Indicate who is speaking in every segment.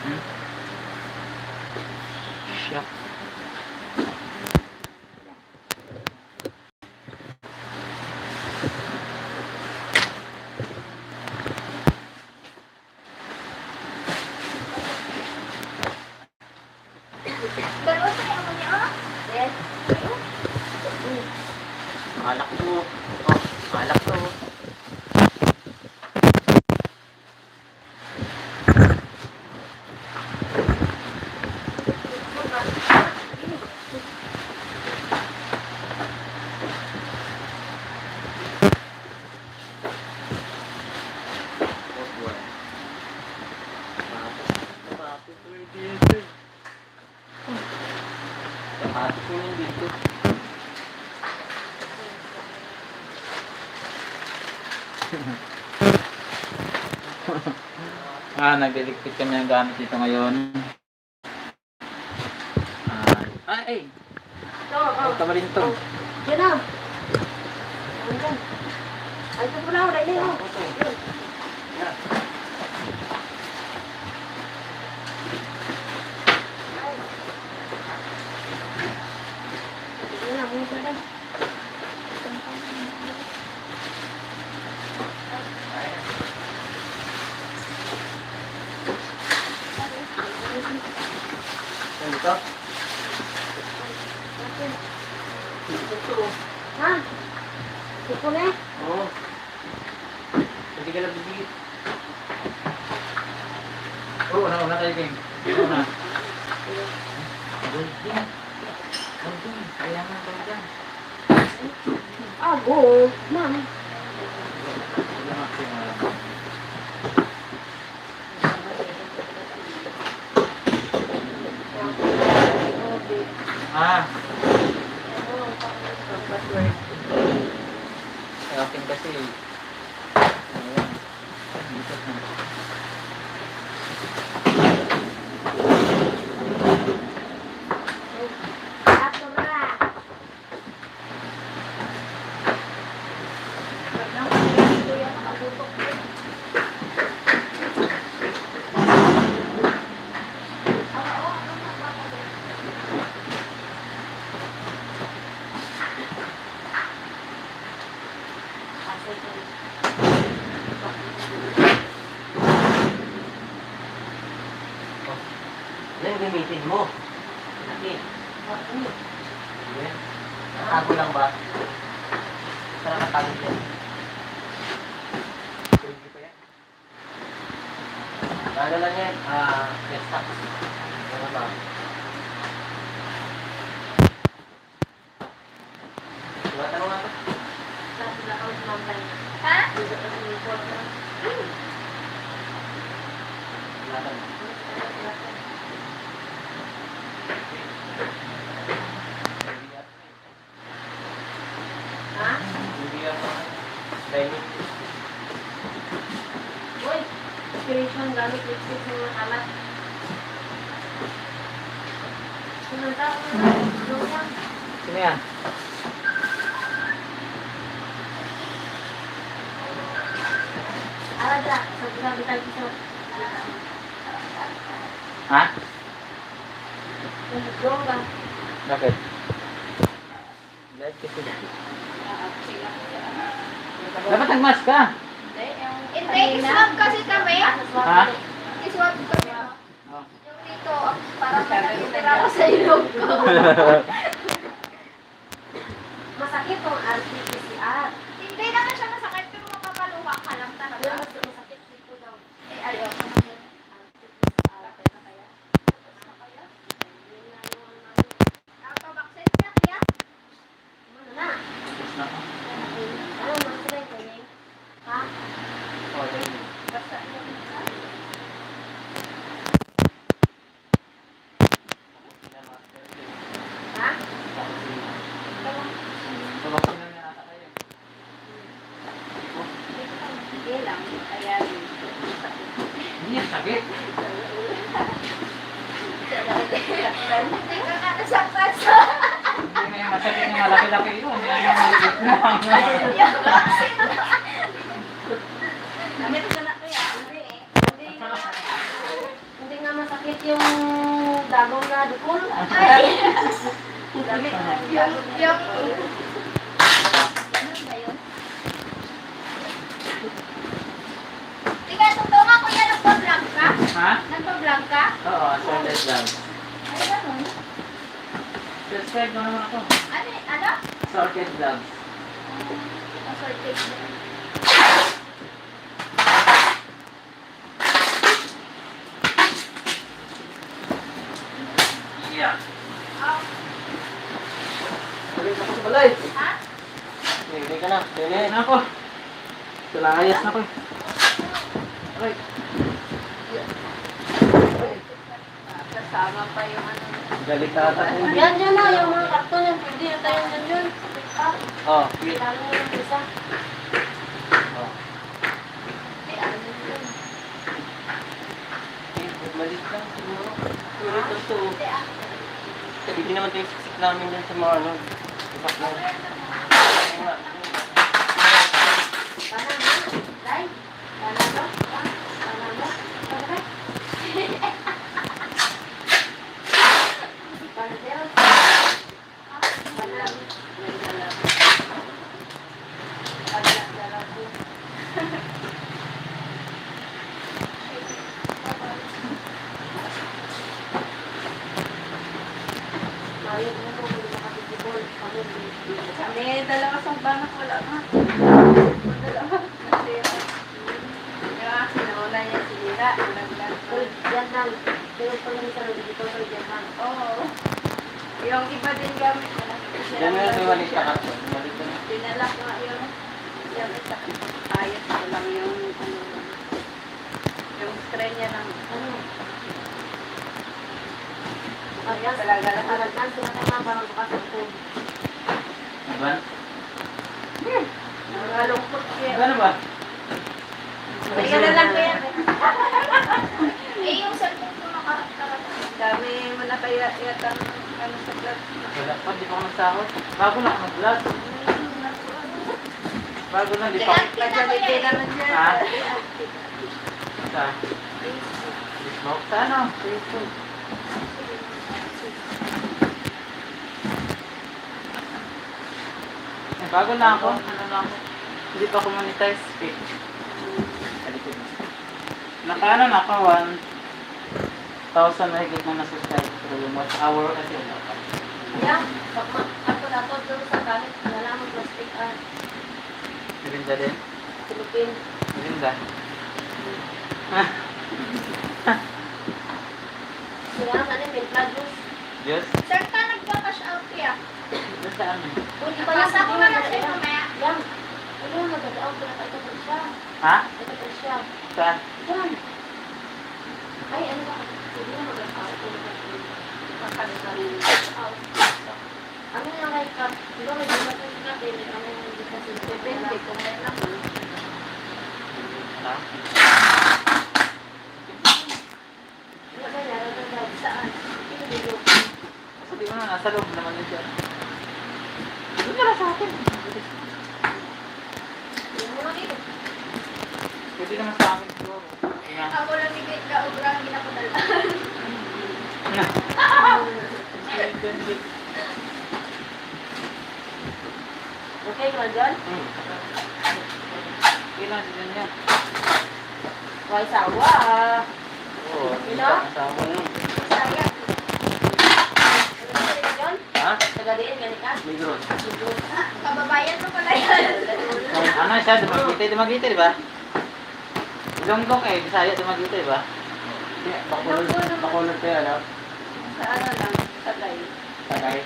Speaker 1: Hmm? Siya.
Speaker 2: Dalawa tayo mo niya, ah? Yes.
Speaker 1: Alak to. Oh, alak to. Hati ko yung dito. Nag-electric kami ang gamit dito ngayon. Ay! Ito ba rin ito?
Speaker 2: Yan na. Ay, ito pula ako. Dahil yun. Yan na, muna pa lang.
Speaker 1: Dito? Ito.
Speaker 2: Ha? Ito na eh.
Speaker 1: Oo. Hindi ka lang bibigit. Oo, una tayo, King. Una. Golden. Golden. Kaya nga, golden.
Speaker 2: Ago. Ma'am.
Speaker 1: Sa akin kasi, ayan. Dito na.
Speaker 2: Ato na.
Speaker 3: Yan yung gamitin mo. Laki.
Speaker 1: Ayan. Natago lang ba?
Speaker 3: Para matago yan.
Speaker 1: Pwede pa yan?
Speaker 3: Ano lang yan? Let's stop. Ano ba? Tanong nga to.
Speaker 2: Ha?
Speaker 3: Laban.
Speaker 2: Ha?
Speaker 3: Hindi yan pa. Dahil
Speaker 2: Uy, inspiration gamit lipstick ng mga alat. Sinunta ko na. Lulang.
Speaker 1: Sino yan?
Speaker 2: Alat na. Sabi tayo sa
Speaker 1: Ha?
Speaker 2: nag-grow ba?
Speaker 1: Bakit? Live kasi. Dapat nag-mask ka.
Speaker 2: Hindi, iswab kasi kami.
Speaker 1: Ha?
Speaker 2: Iswab kami.
Speaker 1: Oh.
Speaker 2: Yung dito, parang nakitira ko sa ilog ko. Masakit tong RT-PCR. Hindi naman siya masakit, pero makapaluha ka lang talaga. Pero mas masakit dito daw. Eh, ayaw ko na yun. Nakapabaksin niya, kaya? Ano na? Ano, mas sila yung kanyang? Ha?
Speaker 1: Oh, dahil.
Speaker 2: Basta ano? Ha?
Speaker 1: So, vaccine na ata kayo.
Speaker 2: Hindi lang, kaya rin.
Speaker 1: Hindi yan sakit.
Speaker 2: Hindi ka nga nasaktan sa...
Speaker 1: Hindi na yung masakit yung malaki-laki yun. Yan yung maliit na.
Speaker 2: Yung vaccine. Gamit ka na kaya? Hindi eh. Hindi nga masakit
Speaker 4: masakit yung dagong na dukol.
Speaker 2: Ay,
Speaker 4: Dami.
Speaker 2: yung... Ano ba yun? Tika, totoo nga kuya, nagpa-vlog ka?
Speaker 1: Ha?
Speaker 2: Nagpa-vlog ka?
Speaker 1: Oo, assorted lang.
Speaker 2: Ay, ganun.
Speaker 1: Subscribe mo naman ako.
Speaker 2: Ano?
Speaker 1: Assorted lang.
Speaker 2: Assorted.
Speaker 1: Yeah.
Speaker 2: Oh,
Speaker 3: Balik ako sa balay.
Speaker 2: ha?
Speaker 3: Bili ka na. Bili.
Speaker 1: Ayun na ako. Tulayas na ako.
Speaker 3: Aray.
Speaker 4: Kasama pa yung ano.
Speaker 3: Galikata ko.
Speaker 4: Yan dyan na, yung mga karton yan. Pwede na tayo dyan yun.
Speaker 3: Oh, wait.
Speaker 4: Kailangan mo yung isa.
Speaker 3: Oh.
Speaker 2: Ay, ano yun?
Speaker 3: Malit lang siguro. Pero ito to.
Speaker 2: Hindi, ah.
Speaker 3: Hindi naman ito yung siksik namin dyan sa mga ano. Ipak na. Ayun nga.
Speaker 4: Paano mo? Day? Paano mo? Paano mo? Paano? Paano yun? Paano? May dala. Dala ko. Mayo mo mo, hindi makatitibol. Kami, dalawa sa banak, wala nga. Dalawa. Kasi yung akin, nauna niya si Lira. Yan lang. Pero pag hindi sa dito, pero yan lang. Oo. Yung iba din gamit.
Speaker 3: Diyan mo yung malit ka ka. Malit ka na.
Speaker 4: Dinala ko nga yun. Yan, isa. Ayos ko lang yung ano. Yung screen niya ng ano. Ayan, talaga lang. Parang sila naman parang makasakot.
Speaker 1: Iban?
Speaker 4: Nakalungkot siya.
Speaker 1: Ano ba?
Speaker 4: Kaya na lang kaya.
Speaker 2: Eh, yung cellphone ko nakarating.
Speaker 4: Dami mo na kaya yata ano sa vlog.
Speaker 1: Wala pa, di pa ako nagsahod. Bago lang ako mag-vlog. Bago lang, di pa ako.
Speaker 4: Nagsalite naman siya.
Speaker 1: Ha? Sa Facebook? Sa ano?
Speaker 4: Facebook.
Speaker 1: Eh, bago lang ako. Ano lang ako. Hindi pa ako monetize. Fake. Kalikod. Nakaano na ako, 1,000 na higit na na-subscribe. Pero yung watch hour kasi wala pa.
Speaker 4: Yeah, ako dato doon sa gamit. Nalaman plastic art.
Speaker 1: Mirinda din?
Speaker 4: Philippine.
Speaker 1: Mirinda?
Speaker 4: Sila ang ano, may blood juice.
Speaker 1: Diyos?
Speaker 2: Sir, ka nagpa-cash out kaya?
Speaker 1: Doon sa ano?
Speaker 4: Kung di ba yan,
Speaker 2: Pasa ko na lang sa'yo mamaya.
Speaker 4: Yan. Ano yung magdadaaw ko na ito po siya.
Speaker 1: Ha?
Speaker 4: Ito po siya.
Speaker 1: Saan?
Speaker 4: Yan. Ay, ano ba? Hindi mo magdadaaw ko na ito. Kakalisarin. Ano yung like cup? Di ba may diba sa cup? Ano yung kasi depende kung may lang.
Speaker 1: Ha?
Speaker 4: Ano ba yan? Ano ba? Saan? Hindi ko.
Speaker 1: Sabi mo na, nasa loob naman yun dyan. Doon ka lang sa akin.
Speaker 4: Yung mga dito.
Speaker 1: Pwede naman sa akin siguro. Nga.
Speaker 2: Ako lang bigay ka, obrang ginapadala.
Speaker 4: Okay ka dyan?
Speaker 1: Okay lang, dyan yan.
Speaker 4: Why sawa?
Speaker 3: Oo.
Speaker 4: Ino?
Speaker 3: Kasama yun.
Speaker 2: Saya.
Speaker 4: Ano ba yun?
Speaker 3: Ha?
Speaker 4: Tagadiin, ganit ka?
Speaker 3: Migros.
Speaker 2: Ah, kababayan mo pala yan.
Speaker 1: Ano siya, dumagitay, di ba? Ilonggo eh, Bisaya, dumagitay, di ba?
Speaker 3: Bakulod kaya na.
Speaker 4: Sa ano lang, tagay.
Speaker 3: Tagay.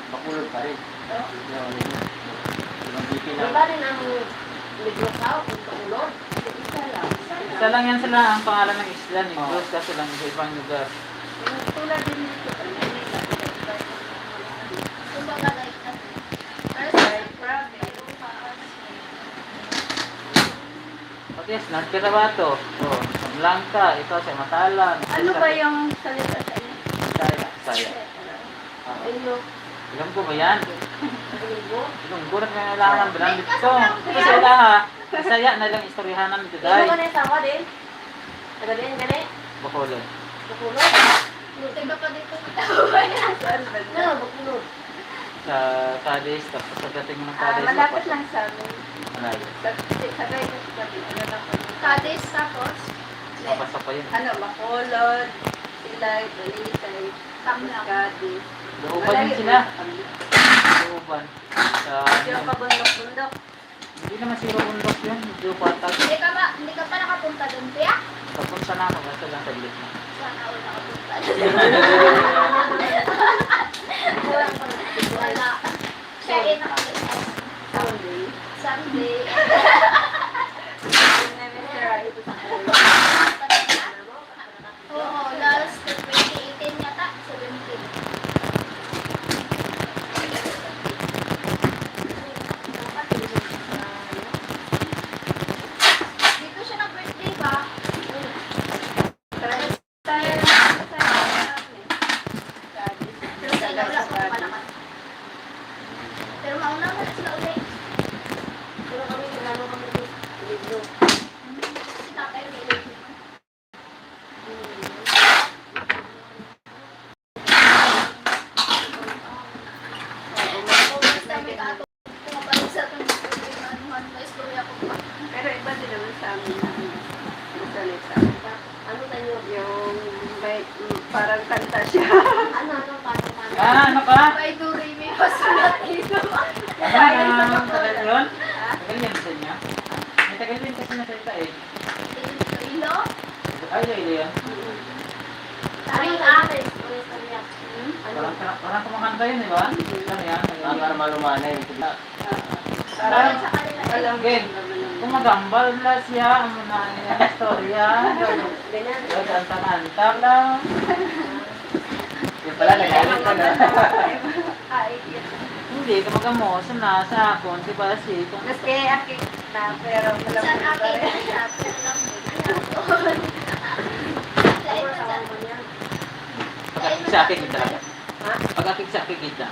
Speaker 3: Bakulod pa rin.
Speaker 4: Oh.
Speaker 3: Lumabiki
Speaker 4: Di
Speaker 3: na.
Speaker 4: ba rin ang libro ka kung paulod? Isa lang.
Speaker 1: Isa lang yan sila ang pangalan ng isla, Negros, kasi lang sa ibang lugar.
Speaker 4: Yung tulad din nito, ano yun,
Speaker 2: Kumbaga like that. Pero sir, grabe.
Speaker 1: Yes, North Cotabato. Oh, sa Blanca, ito sa Matalan.
Speaker 4: ano ba yung salita sa inyo?
Speaker 1: Saya.
Speaker 4: Inyo,
Speaker 1: Ilonggo ba yan?
Speaker 4: Ilonggo?
Speaker 1: Ilonggo na kailangan ng bilang dito. Ito sa ila ha. Bisaya na lang istoryahanan dito
Speaker 4: Ino
Speaker 1: dahil.
Speaker 4: ka na yung sawa din? Tagadiin, ganit?
Speaker 1: Bacolod.
Speaker 4: Bukulot.
Speaker 2: Buti ka pa dito sa tawayan.
Speaker 4: Saan ba na? Bukulot.
Speaker 3: Sa Cadiz, tapos pagdating ng Cadiz.
Speaker 4: Malapit lang sa amin.
Speaker 3: Ano yun?
Speaker 4: Sa guys, ano lang po.
Speaker 2: Kadis tapos.
Speaker 3: Papasok pa yun.
Speaker 4: Ano, Bacolod, Silay, Dalisay,
Speaker 2: Tamlang.
Speaker 4: Cadiz.
Speaker 3: Looban yun sila. Looban. Sa...
Speaker 4: Yung kabundok-bundok.
Speaker 3: Hindi naman sila bundok yun. Medyo patag.
Speaker 2: Hindi ka pa nakapunta doon, Kuya?
Speaker 3: Papunta na ako. Basta lang sa bilis na.
Speaker 2: Sana ako nakapunta. Wala. Siya rin nakapunta.
Speaker 4: Sunday.
Speaker 2: Sunday. Oo, last 2018 yata. 17. Dito siya nag-birthday ba? Pero sa ilaw lang ako malakas. Pero mauna mo na sila ulit.
Speaker 4: Pero kami, kailangan kami libro.
Speaker 2: Si tatay may ulit naman. Basta may kato. Pumapalik sa atin. Anuhan ba istorya ko pa.
Speaker 4: Pero iba din naman sa amin na salita. Ano tayo yung may parang kanta siya.
Speaker 2: Ano, paano.
Speaker 3: Ano ka?
Speaker 2: By Duri, may masulat dito.
Speaker 3: Ano? Tagal yun? Tagal yan sa inyo? May tagal din kasi nasalita eh.
Speaker 2: Ilo?
Speaker 3: Ay, ilo yun.
Speaker 2: Taring akin.
Speaker 3: Parang kumakanta yun, di ba? Ano yan?
Speaker 5: Para malumanay.
Speaker 2: Parang sa kanila.
Speaker 4: Alam ko
Speaker 3: Again, kumagambal na siya, ang mga istorya.
Speaker 4: ganyan.
Speaker 3: Gagantang-antang lang.
Speaker 5: Yung pala, nagalit ka na.
Speaker 2: Ay,
Speaker 3: Hindi, kumagamoso na sa akon, di ba si?
Speaker 4: Mas kaya akit na, pero alam
Speaker 2: saan
Speaker 4: ko
Speaker 2: akin?
Speaker 4: rin.
Speaker 2: Akin lang. Lain na sa...
Speaker 3: Pag-akig sa akin, talaga.
Speaker 4: Ha?
Speaker 3: Pag-akig sa akin, kita.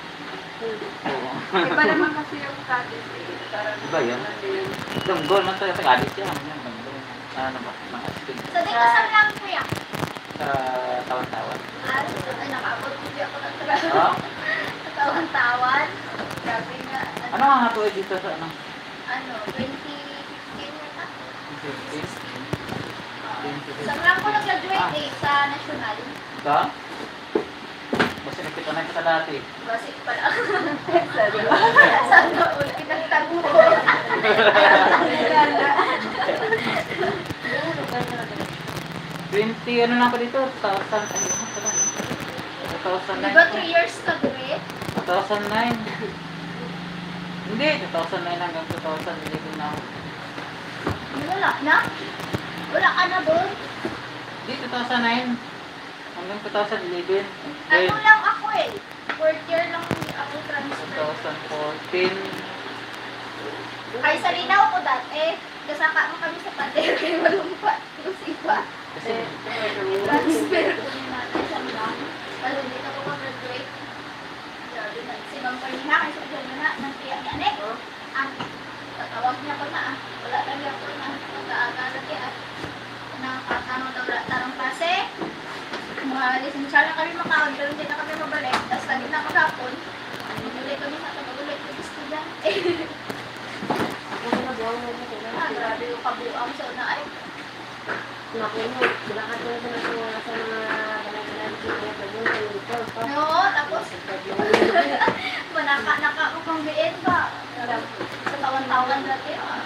Speaker 3: Oo.
Speaker 4: Iba naman kasi yung Cadiz eh. Parang
Speaker 3: Iba yun?
Speaker 4: yun.
Speaker 3: Dunggol man tayo sa alis yan. Yan, dunggol. Ano ba? Mga astig.
Speaker 2: Sa dito saan lang, Kuya?
Speaker 3: Sa tawan-tawan.
Speaker 2: Ay, nakaabot ko ako ng trabaho.
Speaker 3: Ha?
Speaker 2: Sa tawan-tawan. Grabe nga.
Speaker 3: Ano ang hatuloy dito sa ano?
Speaker 2: Ano, 2015 yata?
Speaker 3: 15?
Speaker 2: Saan lang ko nag-graduate eh, sa national.
Speaker 3: Ka? Basta nakita na kita dati.
Speaker 2: Basic pa lang.
Speaker 4: Sabi ko,
Speaker 2: Sana all pinagtago.
Speaker 3: 20, ano na ako dito? 2000, ano na pala? 2009.
Speaker 2: Di ba 3 years ka, Dre?
Speaker 3: 2009. Hindi, 2009 hanggang 2011 na ako.
Speaker 2: Wala na? Wala ka na doon?
Speaker 3: Hindi, 2009. Hanggang 2011.
Speaker 2: Ano lang ako eh. 4th year lang ako transfer.
Speaker 3: 2014.
Speaker 2: Ay, sa Linaw ko dati. Kasaka mo kami sa pader kay malumpat. Yung iba.
Speaker 3: Kasi,
Speaker 2: Transfer ko ni natin sa Linaw. Kasi dito ko ka-graduate. Grabe na. Si Ma'am Carmina, kasi sa na, nang tiyak yan eh. Ang tatawag niya ko na ah. Wala lang yan ko na. Pagka-agara kaya. Nakakatano daw lahat tarang klase. Mahalis. Inshallah kami makaon. Pero hindi na kami mabalik. Tapos lagi na maghapon. Bumili kami sa pag-ulit ng estudyante. Ah, grabe yung kabuang sa una ay. No, tapos manaka-naka ko kang biin ba? Sa tawan-tawan dati ah. Ah,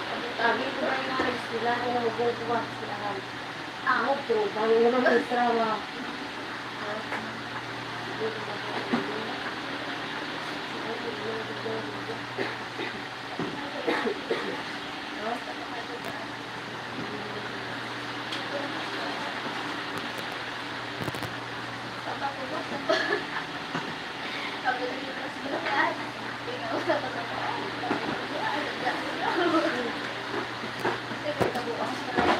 Speaker 2: sabi ko dito sa lahat. Pinausap ko sa mga. Sige, kabuang sa lahat.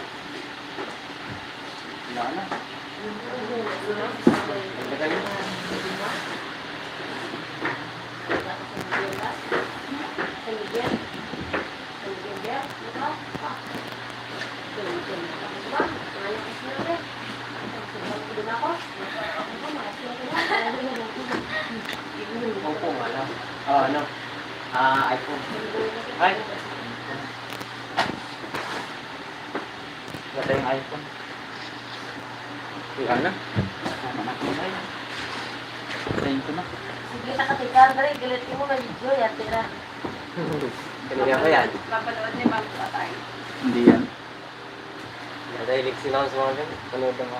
Speaker 5: Wala na. Tagal yun.
Speaker 4: Ako?
Speaker 3: Opo, wala. Ano? iPhone.
Speaker 5: Ay. Wala tayong iPhone.
Speaker 3: Ano?
Speaker 5: Anak mo na yun. Patayin ko na.
Speaker 4: Sige, nakatikar. Dali, galit mo na video. Yan, tira.
Speaker 3: Kanina ko yan.
Speaker 4: Papanood ni Ma'am Tatay.
Speaker 5: Hindi yan.
Speaker 3: Dahil si Ma'am sa mga ganun. Panood ang